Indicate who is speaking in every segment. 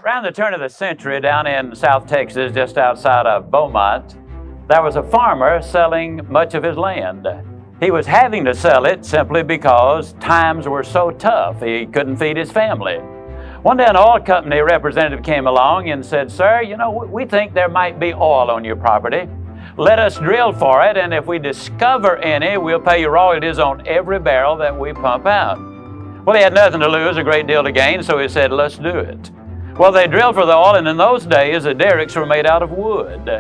Speaker 1: Around the turn of the century, down in South Texas, just outside of Beaumont, there was a farmer selling much of his land. He was having to sell it simply because times were so tough. He couldn't feed his family. One day an oil company representative came along and said, "Sir, you know, we think there might be oil on your property. Let us drill for it, and if we discover any, we'll pay you royalties on every barrel that we pump out." Well, he had nothing to lose, a great deal to gain, so he said, "Let's do it." Well, they drilled for the oil, and in those days, the derricks were made out of wood.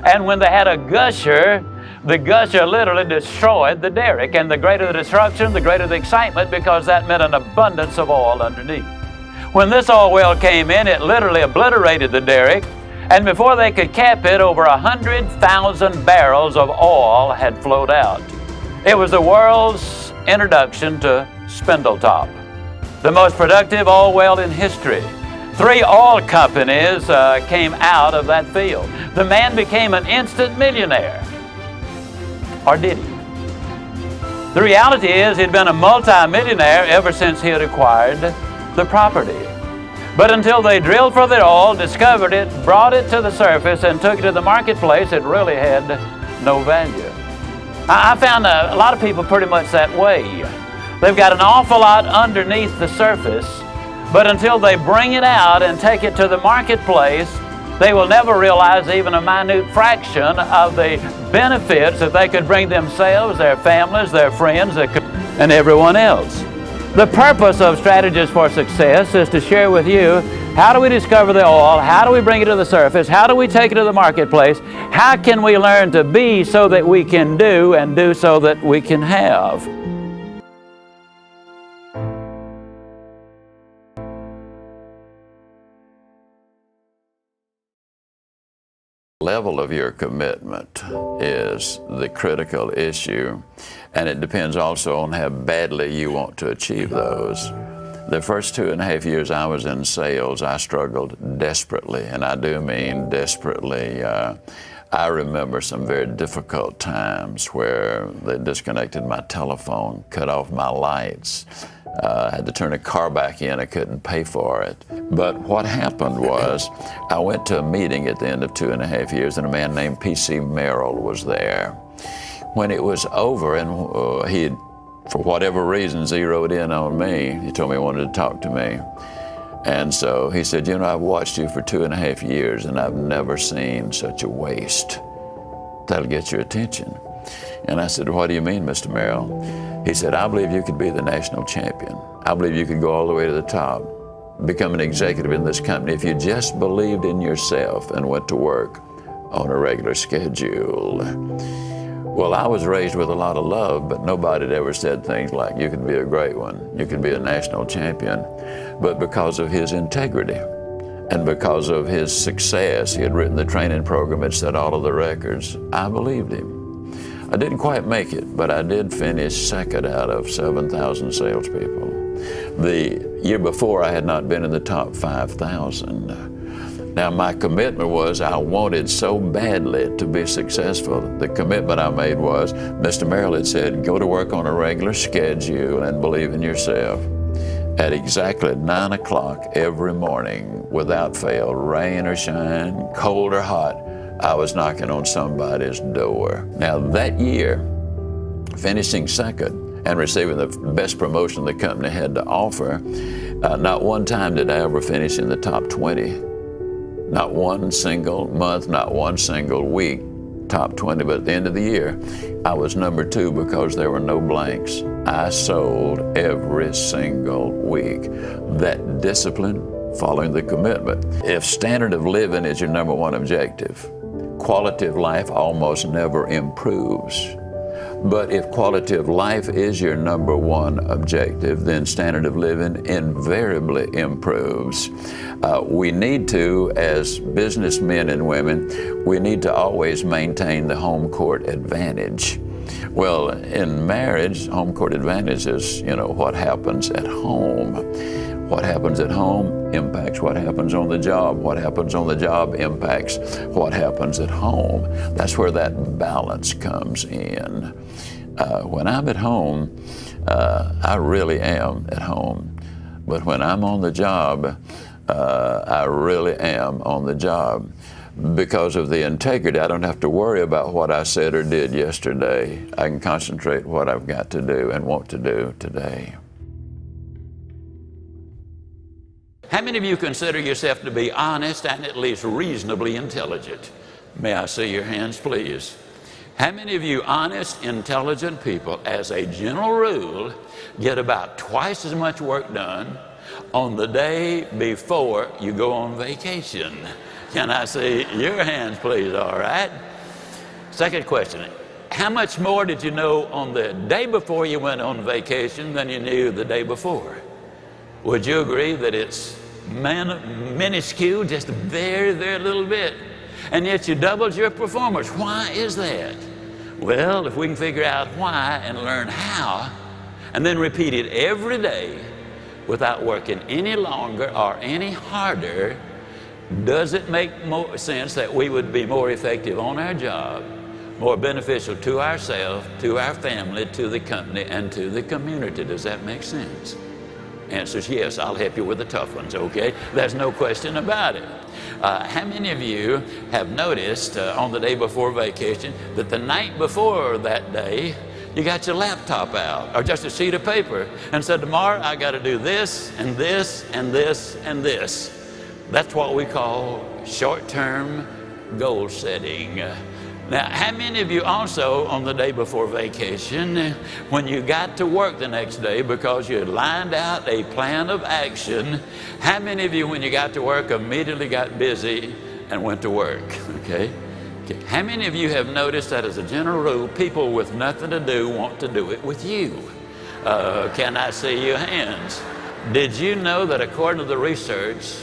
Speaker 1: And when they had a gusher, the gusher literally destroyed the derrick. And the greater the destruction, the greater the excitement, because that meant an abundance of oil underneath. When this oil well came in, it literally obliterated the derrick. And before they could cap it, over 100,000 barrels of oil had flowed out. It was the world's introduction to SPINDLETOP, the most productive oil well in history. 3 oil companies came out of that field. The man became an instant millionaire. Or did he? The reality is he'd been a multi-millionaire ever since he had acquired the property. But until they drilled for the oil, discovered it, brought it to the surface, and took it to the marketplace, it really had no value. I found a lot of people pretty much that way. They've got an awful lot underneath the surface, but until they bring it out and take it to the marketplace, they will never realize even a minute fraction of the benefits that they could bring themselves, their families, their friends, and everyone else. The purpose of Strategies for Success is to share with you, how do we discover the oil? How do we bring it to the surface? How do we take it to the marketplace? How can we learn to be so that we can do, and do so that we can have?
Speaker 2: Level of your commitment is the critical issue, and it depends also on how badly you want to achieve those. The first 2.5 years I was in sales, I struggled desperately, and I do mean desperately. I remember some very difficult times where they disconnected my telephone, cut off my lights. I had to turn a car back in. I couldn't pay for it. But what happened was, I went to a meeting at the end of 2.5 years, and a man named P.C. MERRILL was there. When it was over, and he had, for whatever reason, zeroed in on me, he told me he wanted to talk to me. And so he said, "You know, I've watched you for 2.5 years, and I've never seen such a waste. That'll get your attention." And I said, "What do you mean, Mr. MERRILL?" He said, "I believe you could be the national champion. I believe you could go all the way to the top, become an executive in this company if you just believed in yourself and went to work on a regular schedule." Well, I was raised with a lot of love, but nobody had ever said things like, "You can be a great one, you can be a national champion." But because of his integrity and because of his success, he had written the training program, had set all of the records, I believed him. I didn't quite make it, but I did finish second out of 7,000 salespeople. The year before, I had not been in the top 5,000. Now, my commitment was I wanted so badly to be successful. The commitment I made was, Mr. MERRILL had said, go to work on a regular schedule and believe in yourself. At exactly 9 o'clock every morning, without fail, rain or shine, cold or hot, I was knocking on somebody's door. Now that year, finishing second and receiving the best promotion the company had to offer, not one time did I ever finish in the top 20. Not one single month, not one single week, top 20. But at the end of the year, I was number 2 because there were no blanks. I sold every single week. That discipline, following the commitment. If standard of living is your number 1 objective, quality of life almost never improves. But if quality of life is your number 1 objective, then standard of living invariably improves. We need to, as businessmen and women, we need to always maintain the home court advantage. Well, in marriage, home court advantage is, what happens at home. What happens at home impacts what happens on the job. What happens on the job impacts what happens at home. That's where that balance comes in. When I'm at home, I really am at home. But when I'm on the job, I really am on the job. Because of the integrity, I don't have to worry about what I said or did yesterday. I can concentrate what I've got to do and want to do today.
Speaker 3: How many of you consider yourself to be honest and at least reasonably intelligent? May I see your hands, please? How many of you honest, intelligent people, as a general rule, get about twice as much work done on the day before you go on vacation? Can I see your hands, please? All right. Second question. How much more did you know on the day before you went on vacation than you knew the day before? Would you agree that it's minuscule, just a very, very little bit? And yet you doubled your performance. Why is that? Well, if we can figure out why and learn how, and then repeat it every day without working any longer or any harder, does it make more sense that we would be more effective on our job, more beneficial to ourselves, to our family, to the company, and to the community? Does that make sense? Answer is yes. I'll help you with the tough ones, okay? There's no question about it. How many of you have noticed on the day before vacation that the night before that day, you got your laptop out or just a sheet of paper and said, tomorrow I got to do this and this and this and this? That's what we call short-term goal setting. Now, how many of you also on the day before vacation, when you got to work the next day because you had lined out a plan of action, how many of you when you got to work immediately got busy and went to work? Okay. How many of you have noticed that as a general rule, people with nothing to do want to do it with you? Can I see your hands? Did you know that according to the research,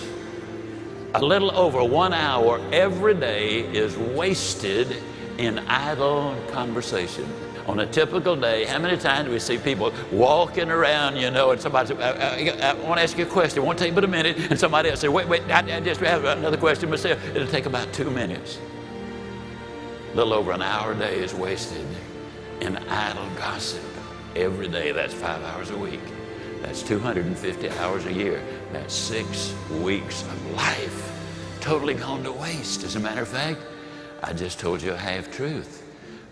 Speaker 3: a little over 1 hour every day is wasted in idle conversation? On a typical day, how many times do we see people walking around, you know, and somebody says, I want to ask you a question, it won't take but a minute, and somebody else says, wait, I just have another question myself. It'll take about 2 minutes. A little over an hour a day is wasted in idle gossip every day. That's 5 hours a week. That's 250 hours a year. That's 6 weeks of life totally gone to waste. As a matter of fact, I just told you a half truth,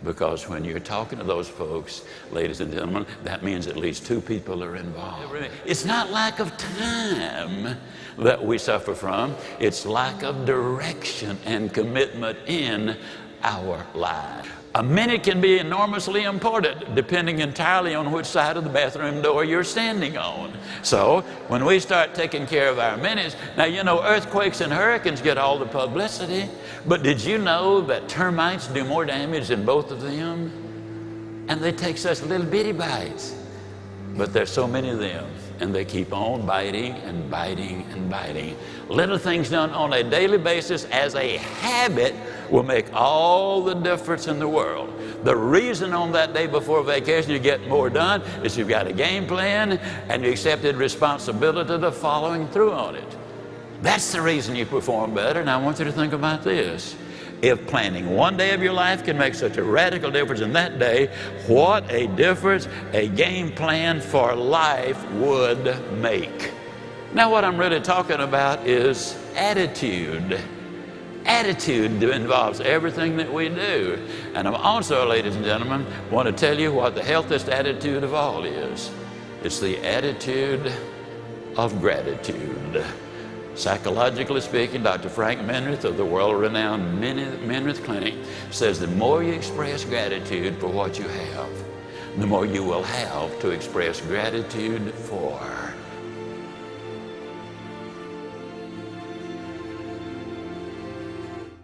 Speaker 3: because when you're talking to those folks, ladies and gentlemen, that means at least 2 people are involved. It's not lack of time that we suffer from. It's lack of direction and commitment in our lives. A minute can be enormously important depending entirely on which side of the bathroom door you're standing on. So when we start taking care of our minutes, now you know earthquakes and hurricanes get all the publicity, but did you know that termites do more damage than both of them? And they take such little bitty bites, but there's so many of them, and they keep on biting and biting and biting. Little things done on a daily basis as a habit will make all the difference in the world. The reason on that day before vacation you get more done is you've got a game plan and you accepted responsibility to following through on it. That's the reason you perform better. And I want you to think about this. If planning one day of your life can make such a radical difference in that day, what a difference a game plan for life would make. Now what I'm really talking about is attitude. Attitude involves everything that we do. And I'm also, ladies and gentlemen, want to tell you what the healthiest attitude of all is. It's the attitude of gratitude. Psychologically speaking, Dr. Frank Menrith of the world-renowned Menrith Clinic says the more you express gratitude for what you have, the more you will have to express gratitude for.